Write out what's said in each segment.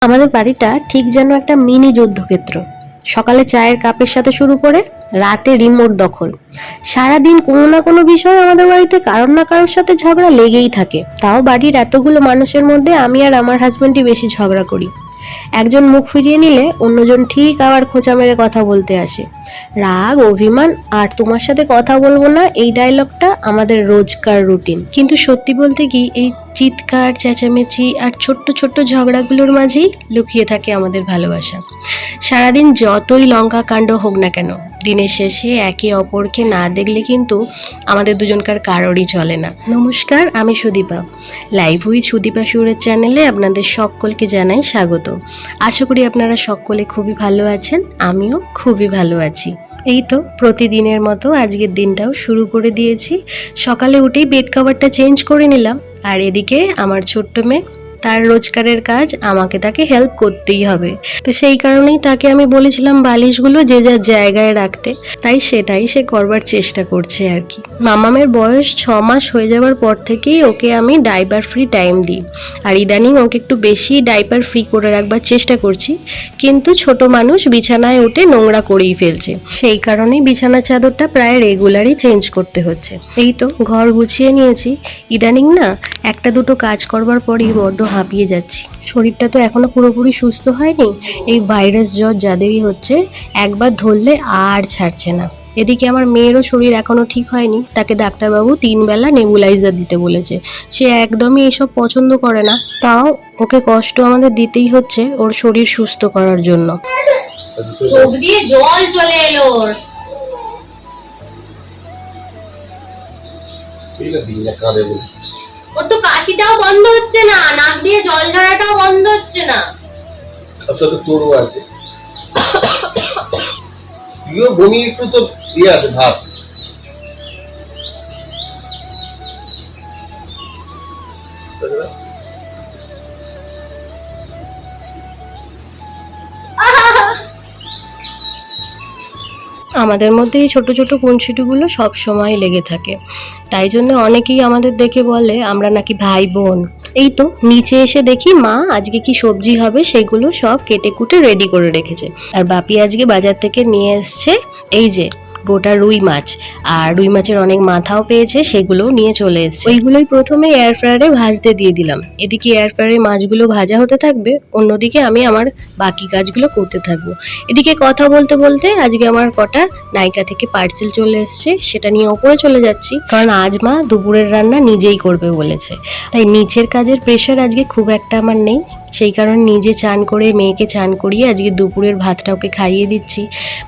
আমাদের বাড়িটা ঠিক যেন একটা মিনি যুদ্ধক্ষেত্র। সকালে চায়ের কাপের সাথে শুরু করে রাতে রিমোট দখল। সারাদিন কোনো না কোনো বিষয়ে আমাদের বাড়িতে কারোর না কারোর সাথে ঝগড়া লেগেই থাকে। তাও বাড়ির এতগুলো মানুষের মধ্যে আমি আর আমার হাজবেন্ডই বেশি ঝগড়া করি। একজন মুখ ফিরিয়ে নিলে অন্যজন ঠিক আবার খোঁচা মেরে কথা বলতে আসে। রাগ, অভিমান আর তোমার সাথে কথা বলবো না, এই ডায়লগটা আমাদের রোজকার রুটিন। কিন্তু সত্যি বলতে কি, এই চিৎকার, চেঁচামেচি আর ছোট্ট ছোট্ট ঝগড়াগুলোর মাঝেই লুকিয়ে থাকে আমাদের ভালোবাসা। সারাদিন যতই লঙ্কা কাণ্ড হোক না কেন, দিনের শেষে একে অপরকে না দেখলে কিন্তু আমাদের দুজনকার কারোরই চলে না। নমস্কার, আমি সুদীপা। লাইভ উইথ সুদীপা সুরের চ্যানেলে আপনাদের সকলকে জানাই স্বাগত। আশা করি আপনারা সকলে খুবই ভালো আছেন, আমিও খুবই ভালো আছি। এই তো প্রতিদিনের মতো আজকের দিনটাও শুরু করে দিয়েছি। সকালে উঠেই বেড কভারটা চেঞ্জ করে নিলাম, আর এদিকে আমার ছোট্ট মেয়ে, তার রোজগারের কাজ আমাকে তাকে হেল্প করতেই হবে। তো সেই কারণেই তাকে আমি বলেছিলাম বালিশগুলো যে যার জায়গায় রাখতে, তাই সেটাই সে করবার চেষ্টা করছে আর কি। মামামের বয়স 6 মাস হয়ে যাওয়ার পর থেকেই ওকে আমি ডাইপার ফ্রি টাইম দিই, আর ইদানিং ওকে একটু বেশি ডাইপার ফ্রি করে রাখবার চেষ্টা করছি। কিন্তু ছোট মানুষ বিছানায় উঠে নোংরা করেই ফেলছে, সেই কারণেই বিছানার চাদরটা প্রায় রেগুলারই চেঞ্জ করতে হচ্ছে। এই তো ঘর গুছিয়ে নিয়েছি। ইদানিং না একটা দুটো কাজ করবার পরই বড্ড হাঁপিয়ে যাচ্ছি। শরীরটা তো এখনো পুরোপুরি সুস্থ হয়নি। এই ভাইরাস জ্বর যাদেরই হচ্ছে, একবার ধরলে আর ছাড়ছে না। এদিকে আমার মেয়েরও শরীর এখনো ঠিক হয়নি, তাকে ডাক্তারবাবু 3 বেলা নেবুলাইজার দিতে বলেছে। সে একদমই এসব পছন্দ করে না, তাও ওকে কষ্ট আমাদের দিতেই হচ্ছে ওর শরীর সুস্থ করার জন্য। চোখ দিয়ে জল চলে এলো ওর। ওর তো কাশিটাও বন্ধ হচ্ছে না, নাক দিয়ে জল ঝরাটাও বন্ধ হচ্ছে না। আচ্ছা তো তোরও আছে, তুইও বমি একটু তো ইয়ে আছে ভাব। আমাদের মধ্যে এই ছোট ছোট খুনসুটিগুলো সব সময় লেগে থাকে, তাই জন্য অনেকেই আমাদের দেখে বলে আমরা নাকি ভাই বোন। এই তো নিচে এসে দেখি মা আজকে কি সবজি হবে সেগুলো সব কেটে কুটে রেডি করে রেখেছে। আর বাপি আজকে বাজার থেকে নিয়ে এসছে এই যে গোটা রুই মাছ, আর রুই মাছের অনেক মাথাও পেয়েছে, সেগুলোও নিয়ে চলে এসছে। ওইগুলোই প্রথমে এয়ার ফ্রায়ারে ভাজতে দিয়ে দিলাম। এদিকে এয়ার ফ্রায়ারে মাছগুলো ভাজা হতে থাকবে, অন্যদিকে আমি আমার বাকি কাজগুলো করতে থাকবো। এদিকে কথা বলতে বলতে আজকে আমার কটা নাইকা থেকে পার্সেল চলে এসছে, সেটা নিয়ে ওপরে চলে যাচ্ছি, কারণ আজ মা দুপুরের রান্না নিজেই করবে বলেছে। তাই নিচের কাজের প্রেশার আজকে খুব একটা আমার নেই, সেই কারণে নিজে চান করে মেয়েকে চান করিয়ে আজকে দুপুরের ভাতটা ওকে খাইয়ে দিচ্ছি।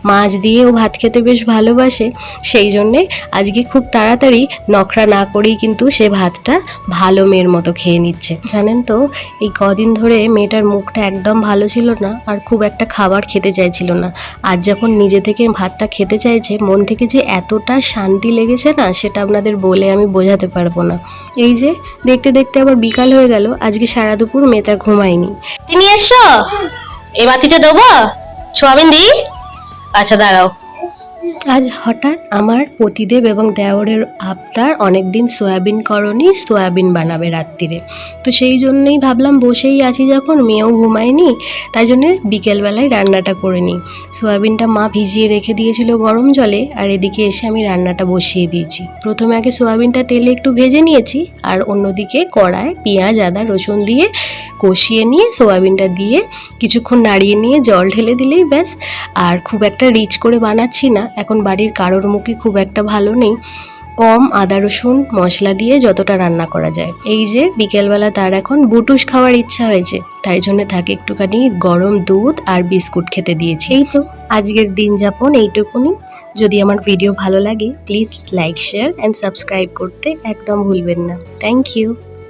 মাছ দিয়ে ও ভাত খেতে বেশ ভালোবাসে, সেই জন্যে আজকে খুব তাড়াতাড়ি নখরা না করেই কিন্তু সে ভাতটা ভালো মেয়ের মতো খেয়ে নিচ্ছে। জানেন তো, এই কদিন ধরে মেয়েটার মুখটা একদম ভালো ছিল না, আর খুব একটা খাবার খেতে চাইছিল না। আজ যখন নিজে থেকে ভাতটা খেতে চাইছে, মন থেকে যে এতটা শান্তি লেগেছে না, সেটা আপনাদের বলে আমি বোঝাতে পারবো না। এই যে দেখতে দেখতে আবার বিকাল হয়ে গেল, আজকে সারা দুপুর মেয়েটা ঘুমায়নি। নিয়ে এসো, এই বাতিতে দেবো সোয়াবিন দি। আচ্ছা দাঁড়াও। আজ হঠাৎ আমার পতিদেব এবং দেওরের আবদার, অনেকদিন সয়াবিন করনি, সয়াবিন বানাবে রাত্রিরে। তো সেই জন্যই ভাবলাম বসেই আছি যখন, মেয়েও ঘুমায়নি, তাই জন্য বিকেলবেলায় রান্নাটা করে নিই। সয়াবিনটা মা ভিজিয়ে রেখে দিয়েছিল গরম জলে, আর এদিকে এসে আমি রান্নাটা বসিয়ে দিয়েছি। প্রথমে আগে সয়াবিনটা তেলে একটু ভেজে নিয়েছি, আর অন্যদিকে কড়ায় পেঁয়াজ আদা রসুন দিয়ে কষিয়ে নিয়ে সয়াবিনটা দিয়ে কিছুক্ষণ নাড়িয়ে নিয়ে জল ঢেলে দিলেই ব্যাস। আর খুব একটা রিচ করে বানাচ্ছি না, এখন বাড়ির কারোর মুখে খুব একটা ভালো নেই, কম আদা রসুন মশলা দিয়ে যতটা রান্না করা যায়। এই যে বিকেলবেলা তার এখন বুটুস খাওয়ার ইচ্ছা হয়েছে, তাই জন্য তাকে একটুখানি গরম দুধ আর বিস্কুট খেতে দিয়েছি। এই তো আজকের দিন যাপন এইটুকুনি। যদি আমার ভিডিও ভালো লাগে please like share and subscribe করতে একদম ভুলবেন না। Thank you.